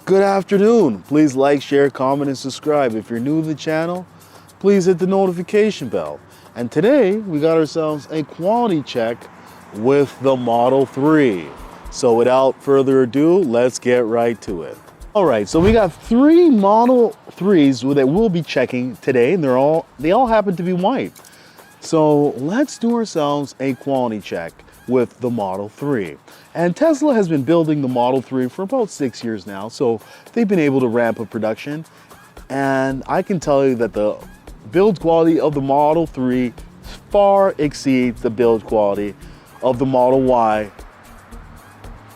Good afternoon. Please like, share, comment, and subscribe. If you're new to the channel, please hit the notification bell. And today we got ourselves a quality check with the Model 3. So without further ado, let's get right to it. All right, so we got 3 Model 3s that we'll be checking today, and they all happen to be white. So let's do ourselves a quality check with the Model 3. And Tesla has been building the Model 3 for about 6 years now, so they've been able to ramp up production. And I can tell you that the build quality of the Model 3 far exceeds the build quality of the Model Y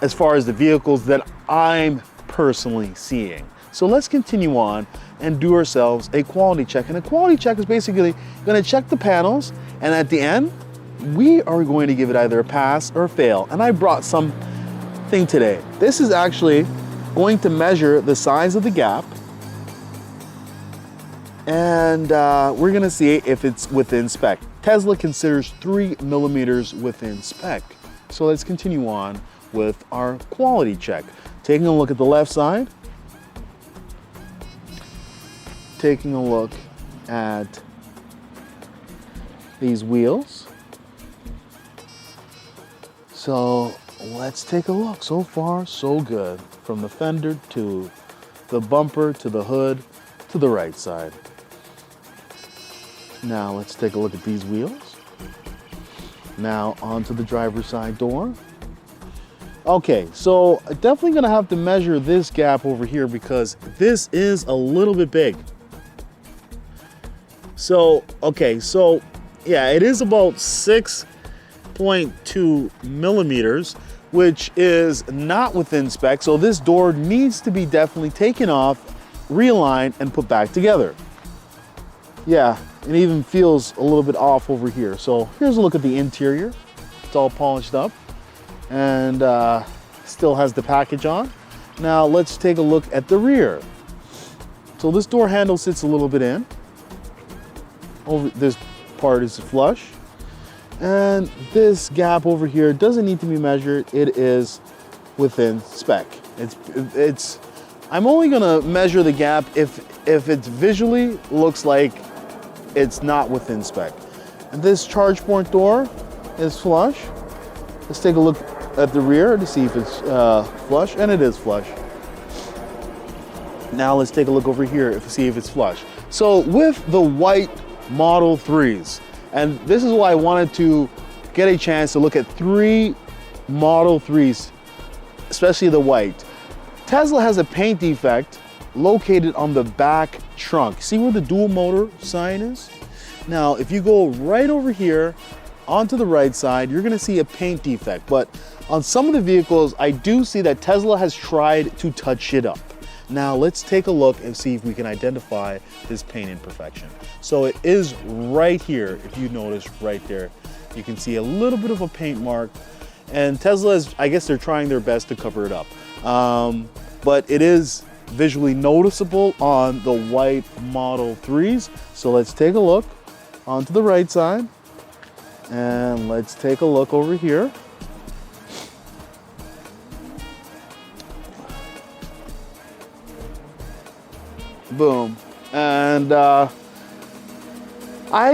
as far as the vehicles that I'm personally seeing. So let's continue on and do ourselves a quality check. And a quality check is basically going to check the panels, and at the end, we are going to give it either a pass or a fail. And I brought something today. This is actually going to measure the size of the gap, and we're going to see if it's within spec. Tesla considers 3 millimeters within spec. So let's continue on with our quality check. Taking a look at the left side, taking a look at these wheels. So let's take a look. So far, so good. From the fender to the bumper to the hood to the right side. Now let's take a look at these wheels. Now onto the driver's side door. Okay, so definitely gonna have to measure this gap over here because this is a little bit big. So, okay, so yeah, it is about 6.2 millimeters, which is not within spec. So this door needs to be definitely taken off, realigned, and put back together. Yeah, it even feels a little bit off over here. So here's a look at the interior. It's all polished up and still has the package on. Now let's take a look at the rear. So this door handle sits a little bit in. Over this part is flush. And this gap over here doesn't need to be measured. It is within spec. I'm only gonna measure the gap if it visually looks like it's not within spec. And this charge port door is flush. Let's take a look at the rear to see if it's flush, and it is flush. Now let's take a look over here to see if it's flush. So with the white Model 3s, and this is why I wanted to get a chance to look at 3 Model 3s, especially the white. Tesla has a paint defect located on the back trunk. See where the dual motor sign is? Now, if you go right over here onto the right side, you're gonna see a paint defect. But on some of the vehicles, I do see that Tesla has tried to touch it up. Now let's take a look and see if we can identify this paint imperfection. So it is right here. If you notice right there, you can see a little bit of a paint mark, and Tesla is, I guess they're trying their best to cover it up. But it is visually noticeable on the white Model 3s. So let's take a look onto the right side, and let's take a look over here. Boom. And I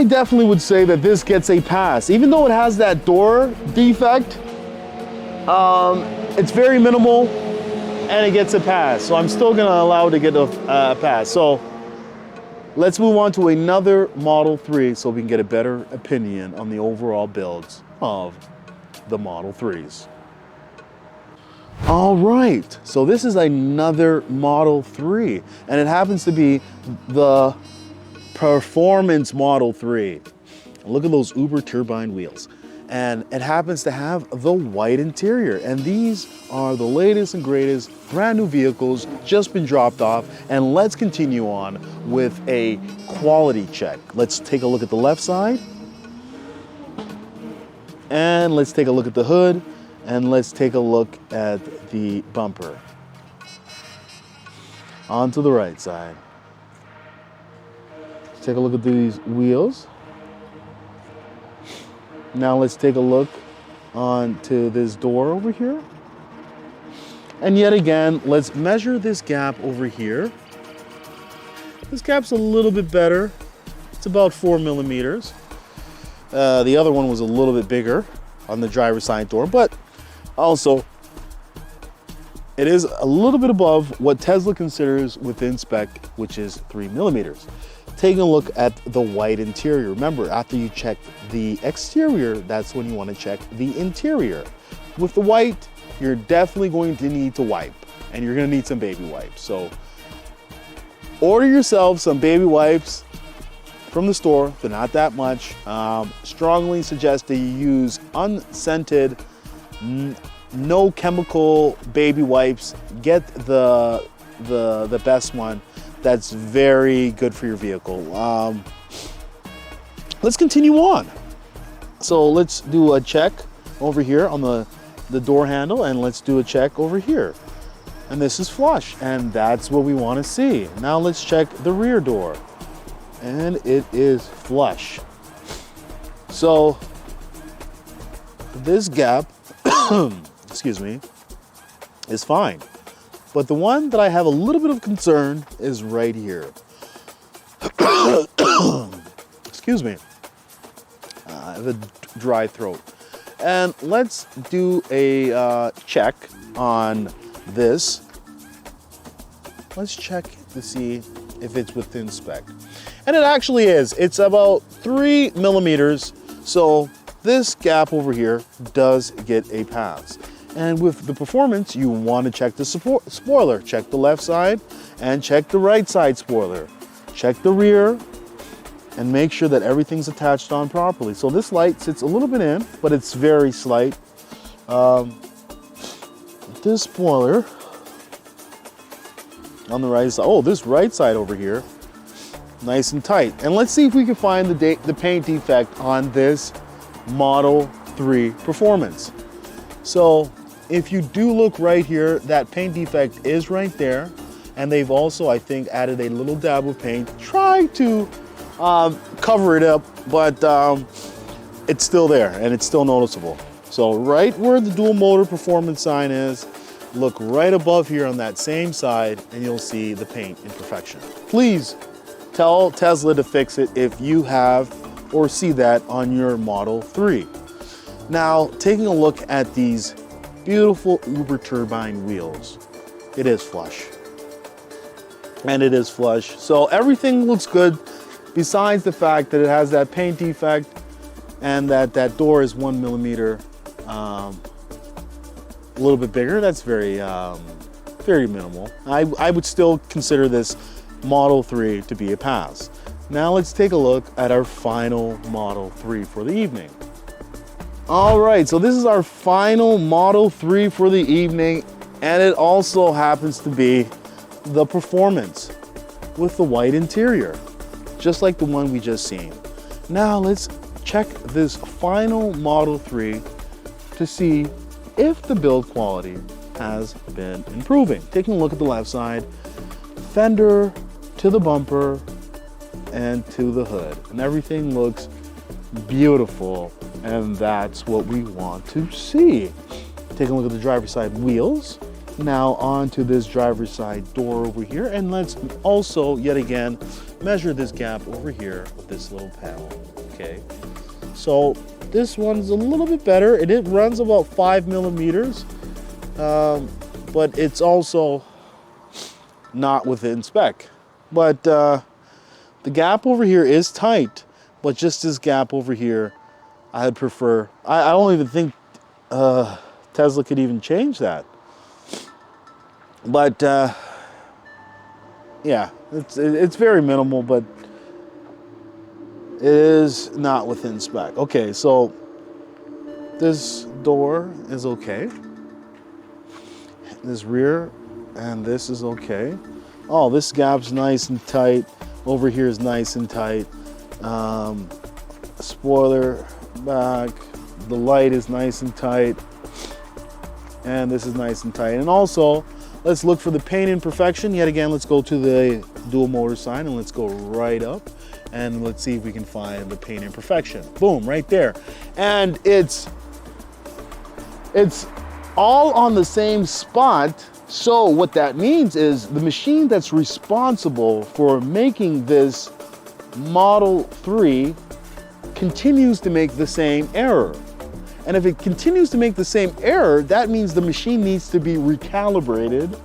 definitely would say that this gets a pass. Even though it has that door defect, it's very minimal and it gets a pass. So I'm still gonna allow it to get a pass. So let's move on to another Model 3 so we can get a better opinion on the overall builds of the Model 3s. All right, so this is another Model 3, and it happens to be the Performance Model 3. Look at those Uber turbine wheels. And it happens to have the white interior. And these are the latest and greatest brand new vehicles, just been dropped off. And let's continue on with a quality check. Let's take a look at the left side. And let's take a look at the hood. And let's take a look at the bumper. On to the right side. Let's take a look at these wheels. Now let's take a look onto this door over here. And yet again, let's measure this gap over here. This gap's a little bit better. It's about 4 millimeters. The other one was a little bit bigger on the driver's side door, but also it is a little bit above what Tesla considers within spec, which is 3 millimeters. Taking a look at the white interior. Remember, after you check the exterior, that's when you want to check the interior. With the white, you're definitely going to need to wipe, and you're going to need some baby wipes. So order yourself some baby wipes from the store. They're not that much. Strongly suggest that you use unscented, no chemical baby wipes. Get the best one. That's very good for your vehicle. Let's continue on. So let's do a check over here on the door handle, and let's do a check over here. And this is flush, and that's what we want to see. Now let's check the rear door, and it is flush. So this gap, excuse me, is fine. But the one that I have a little bit of concern is right here. Excuse me. I have a dry throat. And let's do a check on this. Let's check to see if it's within spec. And it actually is. It's about 3 millimeters. So this gap over here does get a pass. And with the performance, you want to check the spoiler. Check the left side and check the right side spoiler. Check the rear and make sure that everything's attached on properly. So this light sits a little bit in, but it's very slight. This spoiler on the right side, oh, this right side over here, nice and tight. And let's see if we can find the paint defect on this Model 3 Performance. So if you do look right here, that paint defect is right there. And they've also, I think, added a little dab of paint, try to cover it up, but it's still there and it's still noticeable. So right where the dual motor performance sign is, look right above here on that same side and you'll see the paint imperfection. Please tell Tesla to fix it if you have or see that on your Model 3. Now, taking a look at these beautiful Uber turbine wheels, it is flush. And it is flush. So everything looks good besides the fact that it has that paint defect and that door is 1 millimeter, a little bit bigger. That's very, very minimal. I would still consider this Model 3 to be a pass. Now let's take a look at our final Model 3 for the evening. All right, so this is our final Model 3 for the evening, and it also happens to be the Performance with the white interior, just like the one we just seen. Now let's check this final Model 3 to see if the build quality has been improving. Taking a look at the left side, fender to the bumper and to the hood, and everything looks beautiful, and that's what we want to see. Take a look at the driver's side wheels. Now onto this driver's side door over here, and let's also yet again measure this gap over here with this little panel. Okay, so this one's a little bit better. It runs about 5 millimeters, but it's also not within spec. But the gap over here is tight, but just this gap over here, I'd prefer. I don't even think Tesla could even change that. But yeah, it's very minimal, but it is not within spec. Okay, so this door is okay. This rear and this is okay. Oh, this gap's nice and tight. Over here is nice and tight. Spoiler back. The light is nice and tight. And this is nice and tight. And also, let's look for the paint imperfection. Yet again, let's go to the dual motor sign and let's go right up and let's see if we can find the paint imperfection. Boom, right there. And it's all on the same spot. So what that means is the machine that's responsible for making this Model 3 continues to make the same error. And if it continues to make the same error, that means the machine needs to be recalibrated